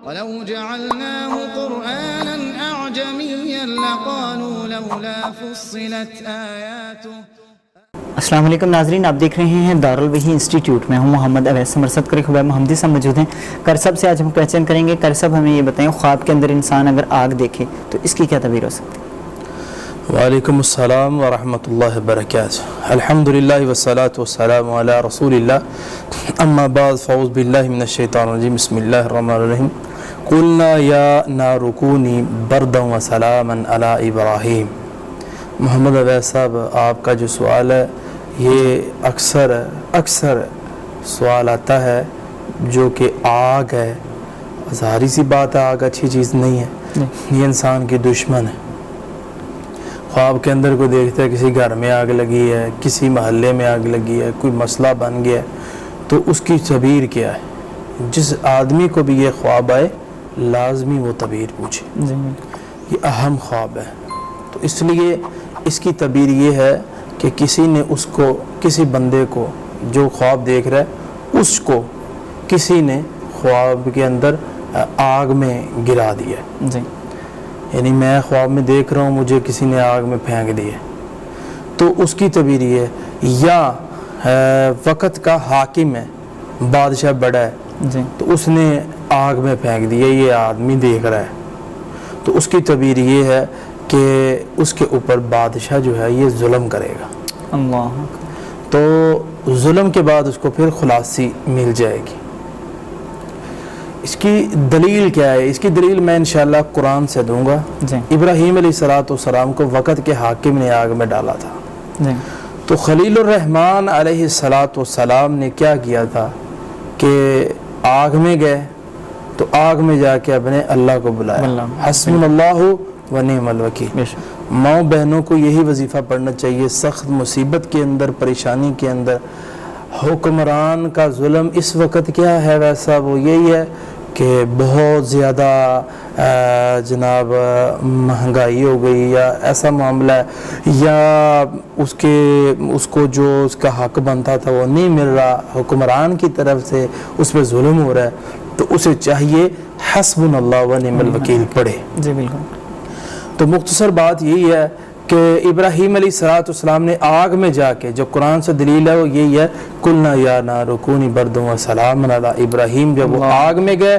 ولو جعلناه قرآنا أعجميا لقالوا لولا فصلت آياته. السلام علیکم ناظرین، آپ دیکھ رہے ہیں دارل وحی انسٹیٹیوٹ میں ہوں محمد اویس مرصد کر خباب محمدی سے موجود ہیں۔ کرسب سے آج ہم پہچان کریں گے۔ کرسب ہمیں یہ بتائیں، خواب کے اندر انسان اگر آگ دیکھے تو اس کی کیا تعبیر ہو سکتی ہے؟ وعلیکم السلام ورحمۃ اللہ وبرکاتہ۔ الحمدللہ والصلاة والسلام علی رسول اللہ، اما بعد فاعوذ باللہ من الشیطان الرجیم، بسم اللہ الرحمن الرحیم۔ قلنا یا نار کونی بردا وسلاما علی ابراہیم۔ محمد اویس صاحب، آپ کا جو سوال ہے یہ اکثر سوال آتا ہے، جو کہ آگ ہے، ظاہری سی بات ہے آگ اچھی چیز نہیں ہے، یہ انسان کی دشمن ہے۔ خواب کے اندر کوئی دیکھتا ہے کسی گھر میں آگ لگی ہے، کسی محلے میں آگ لگی ہے، کوئی مسئلہ بن گیا ہے، تو اس کی تعبیر کیا ہے؟ جس آدمی کو بھی یہ خواب آئے لازمی وہ تعبیر پوچھے، یہ اہم خواب ہے۔ تو اس لیے اس کی تعبیر یہ ہے کہ کسی نے اس کو، کسی بندے کو جو خواب دیکھ رہا ہے اس کو کسی نے خواب کے اندر آگ میں گرا دیا ہے، یعنی میں خواب میں دیکھ رہا ہوں مجھے کسی نے آگ میں پھینک دیا، تو اس کی تعبیر یہ ہے۔ یا وقت کا حاکم ہے، بادشاہ بڑا ہے، تو اس نے آگ میں پھینک دیا، یہ آدمی دیکھ رہا ہے، تو اس کی تعبیر یہ ہے کہ اس کے اوپر بادشاہ جو ہے یہ ظلم کرے گا، اللہ، تو ظلم کے بعد اس کو پھر خلاصی مل جائے گی۔ اس کی دلیل کیا ہے؟ اس کی دلیل میں انشاءاللہ قرآن سے دوں گا۔ ابراہیم علیہ السلام کو وقت کے حاکم نے آگ میں ڈالا تھا، تو خلیل الرحمن علیہ السلام نے کیا کیا تھا کہ آگ میں گئے، تو آگ میں جا کے اپنے اللہ کو بلایا، حسبنا اللہ و نعم الوکیل۔ ماؤں بہنوں کو یہی وظیفہ پڑھنا چاہیے سخت مصیبت کے اندر، پریشانی کے اندر۔ حکمران کا ظلم اس وقت کیا ہے ویسا، وہ یہی ہے کہ بہت زیادہ جناب مہنگائی ہو گئی، یا ایسا معاملہ ہے، یا اس کو جو اس کا حق بنتا تھا وہ نہیں مل رہا، حکمران کی طرف سے اس پہ ظلم ہو رہا ہے، تو اسے چاہیے حسبنا اللہ و نعم الوکیل پڑھے۔ جی بالکل۔ تو مختصر بات یہی ہے کہ ابراہیم علیہ السلام نے آگ میں جا کے، جو قرآن سے دلیل ہے وہ یہی ہے، قلنا یا نار کونی بردا وسلاما علی ابراہیم۔ جب وہ آگ میں گئے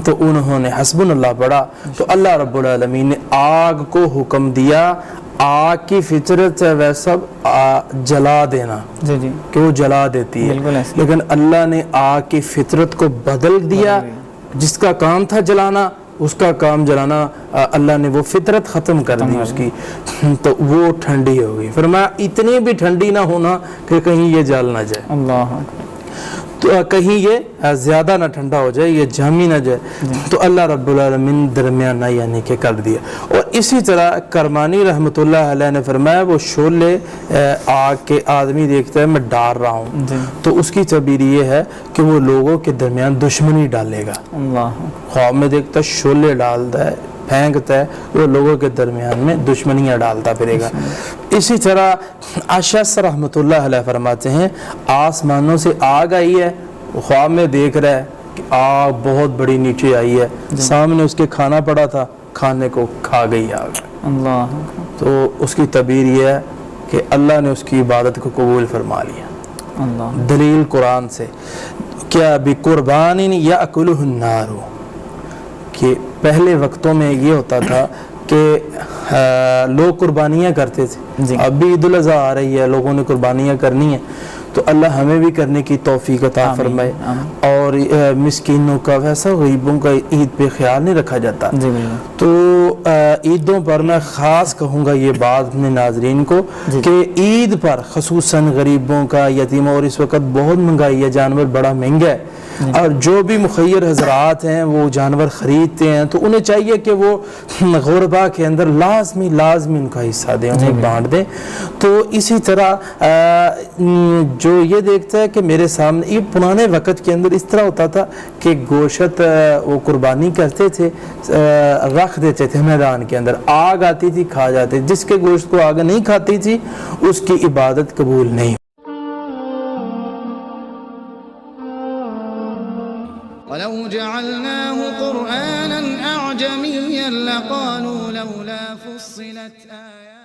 تو انہوں نے حسبنا اللہ پڑھا، تو اللہ رب العالمین نے آگ کو حکم دیا، آگ کی فطرت ہے ویسا جلا دینا، کہ وہ جلا دیتی ہے، لیکن اللہ نے آگ کی فطرت کو بدل دیا، جس کا کام تھا جلانا اس کا کام جلانا، اللہ نے وہ فطرت ختم کر دی اس کی، تو وہ ٹھنڈی ہو گئی۔ فرمایا اتنی بھی ٹھنڈی نہ ہونا کہ کہیں یہ جل نہ جائے، اللہ، تو کہیں یہ زیادہ نہ ٹھنڈا ہو جائے، یہ جم ہی نہ جائے، تو اللہ رب العالمین درمیانہ یعنی کہ کر دیا۔ اور اسی طرح کرمانی رحمۃ اللہ علیہ نے فرمایا، وہ شولے آگ کے آدمی دیکھتا ہے میں ڈال رہا ہوں، تو اس کی تعبیر یہ ہے کہ وہ لوگوں کے درمیان دشمنی ڈالے گا۔ خواب میں دیکھتا ہے شولے ڈالتا ہے، پھینکتا ہے، وہ لوگوں کے درمیان میں دشمنیاں ڈالتا پھرے گا۔ اسی طرح اشعث رحمۃ اللہ علیہ فرماتے ہیں، آسمانوں سے آگ آئی ہے، وہ خواب میں دیکھ رہا ہے کہ آگ بہت بڑی نیچے آئی ہے، سامنے اس کے کھانا پڑا تھا، کھانے کو کھا گئی آگ، اللہ، تو اس کی تعبیر یہ ہے کہ اللہ نے اس کی عبادت کو قبول فرما لیا۔ اللہ، دلیل قرآن سے کیا بقربان یاکلہ النار، کہ پہلے وقتوں میں یہ ہوتا تھا کہ لوگ قربانیاں کرتے تھے، اب بھی عید الاضحیٰ آ رہی ہے، لوگوں نے قربانیاں کرنی ہیں، تو اللہ ہمیں بھی کرنے کی توفیق عطا فرمائے۔ اور مسکینوں کا، ویسا غریبوں کا عید پہ خیال نہیں رکھا جاتا، تو عیدوں پر میں خاص کہوں گا یہ بات اپنے ناظرین کو کہ عید پر خصوصاً غریبوں کا، یتیموں، اور اس وقت بہت مہنگائی ہے، جانور بڑا مہنگا ہے، اور جو بھی مخیر حضرات ہیں وہ جانور خریدتے ہیں، تو انہیں چاہیے کہ وہ غربا کے اندر لازمی ان کا حصہ دیں، انہیں بانٹ دیں۔ تو اسی طرح جو یہ دیکھتا ہے کہ میرے سامنے، یہ پرانے وقت کے اندر اس طرح ہوتا تھا کہ گوشت وہ قربانی کرتے تھے، رکھ دیتے تھے میدان کے اندر، آگ آتی تھی کھا جاتے، جس کے گوشت کو آگ نہیں کھاتی تھی اس کی عبادت قبول نہیں۔ ولو جعلناه قرآنا أعجميا لقالوا لولا فصلت آياته